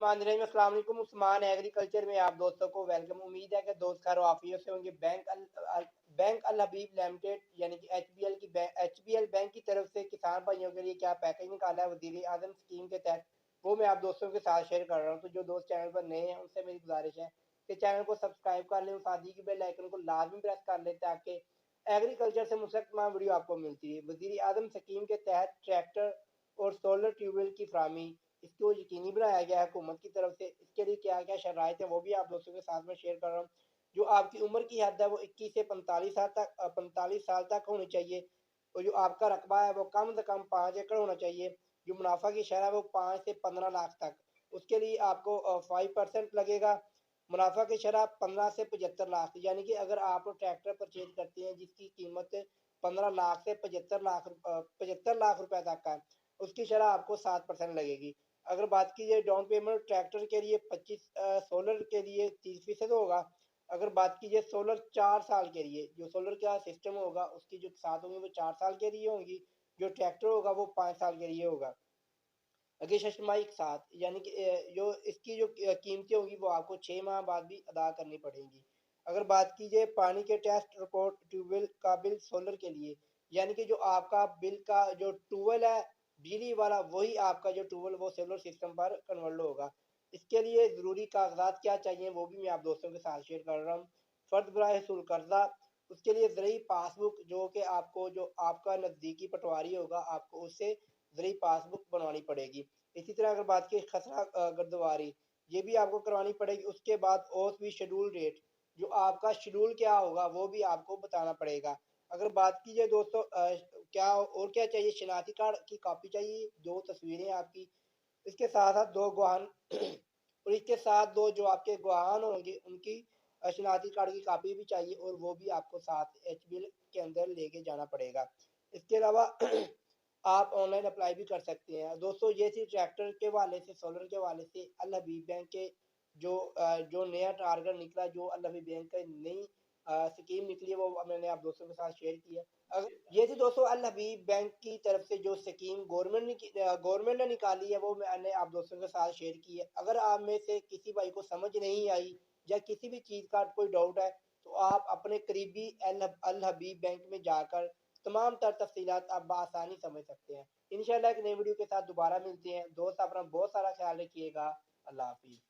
बिस्मिल्लाहिर्रहमानिर्रहीम। अस्सलाम वालेकुम। उस्मान एग्रीकल्चर में आप दोस्तों को वेलकम। उम्मीद है कि दोस्त खैर वाफियत से होंगे। बैंक अल हबीब लिमिटेड यानी कि एचबीएल बैंक की तरफ से किसान भाइयों के लिए क्या पैकेज निकाला है वज़ीर आज़म स्कीम के तहत, वो मैं आप दोस्तों के साथ शेयर कर रहा हूँ। तो जो दोस्त चैनल पर नए हैं उनसे मेरी गुजारिश है कि चैनल को सब्सक्राइब कर लें, साथ ही की बेल आइकन को लाजमी प्रेस कर लें ताकि एग्रीकल्चर से मुतल्लिक़ तमाम वीडियो आपको मिलती है। वज़ीर आज़म स्कीम के तहत ट्रैक्टर और सोलर ट्यूबवेल की फराहमी इसको यकीनी बनाया गया है हुकूमत की तरफ से। इसके लिए क्या क्या शराइत है वो भी आप दोस्तों के साथ में शेयर कर रहा हूँ। जो आपकी उम्र की हद है वो 21 से 45 साल तक होनी चाहिए, और जो आपका रकबा है वो कम से कम 5 एकड़ होना चाहिए। जो मुनाफा की शरह है वो 5 से 15 लाख तक। उसके लिए आपको 5% लगेगा। मुनाफा की शरह 15 से 75 लाख, यानी कि अगर आप ट्रैक्टर परचेज करते हैं जिसकी कीमत 15 लाख से 75 लाख रुपए तक का है, उसकी शरह आपको 7% लगेगी। अगर बात की जाए डाउन पेमेंट ट्रैक्टर के लिए 25, सोलर के लिए 30% होगा। अगर बात की जाए सोलर 4 साल के लिए, जो सोलर का सिस्टम होगा उसकी जो साथ होंगी वो 4 साल के लिए होंगी, जो ट्रैक्टर होगा वो 5 साल के लिए होगा। अगली शशमाई के साथ, यानी कि जो इसकी जो कीमतें होगी वो आपको 6 माह बाद भी अदा करनी पड़ेंगी। अगर बात की जाए पानी के टेस्ट रिपोर्ट ट्यूबवेल का बिल सोलर के लिए, यानी कि जो आपका बिल का जो ट्यूबवेल है बिजली वाला, वही आपका जो ट्यूबवेल वो सोलर सिस्टम पर कन्वर्ट होगा। इसके लिए ज़रूरी कागजात क्या चाहिए वो भी मैं आप दोस्तों के साथ शेयर कर रहा हूँ। फ़र्द बराए हसूल कर्जा, उसके लिए ज़रूरी पासबुक, जो कि आपको जो आपका नज़दीकी पटवारी होगा आपको उससे ज़रूरी पासबुक बनवानी पड़ेगी। इसी तरह अगर बात की खसरा गर्दवारी, ये भी आपको करवानी पड़ेगी। उसके बाद ओसवी शेड्यूल रेट, जो आपका शेड्यूल क्या होगा वो भी आपको बताना पड़ेगा। अगर बात की जाए दोस्तों क्या और क्या चाहिए, शनाख्ती कार्ड की कॉपी चाहिए, 2 तस्वीरें आपकी, इसके साथ-साथ 2 गवाह और इसके साथ 2 जो आपके गवाहान होंगे उनकी शनाख्ती कार्ड की कॉपी भी चाहिए, और वो भी आपको साथ एचबीएल के अंदर लेके जाना पड़ेगा। इसके अलावा आप ऑनलाइन अप्लाई भी कर सकते हैं। दोस्तों ये थी ट्रैक्टर के हवाले से, सोलर के हवाले से अल हबीब बैंक के जो नया टारगेट निकला, जो अल हबीब बैंक का नई स्कीम निकली है, वो मैंने आप दोस्तों के साथ शेयर किया। ये थी दोस्तों अल हबीब बैंक की तरफ से जो स्कीम गवर्नमेंट ने निकाली है, वो मैंने आप दोस्तों के साथ शेयर की है। अगर आप में से किसी भाई को समझ नहीं आई या किसी भी चीज़ का कोई डाउट है, तो आप अपने करीबी अल हबीब बैंक में जाकर तमाम तर तफसीलात आप बआसानी समझ सकते हैं। इंशाल्लाह एक नई वीडियो के साथ दोबारा मिलते हैं। दोस्त अपना बहुत सारा ख्याल रखिएगा। अल्लाह हाफिज़।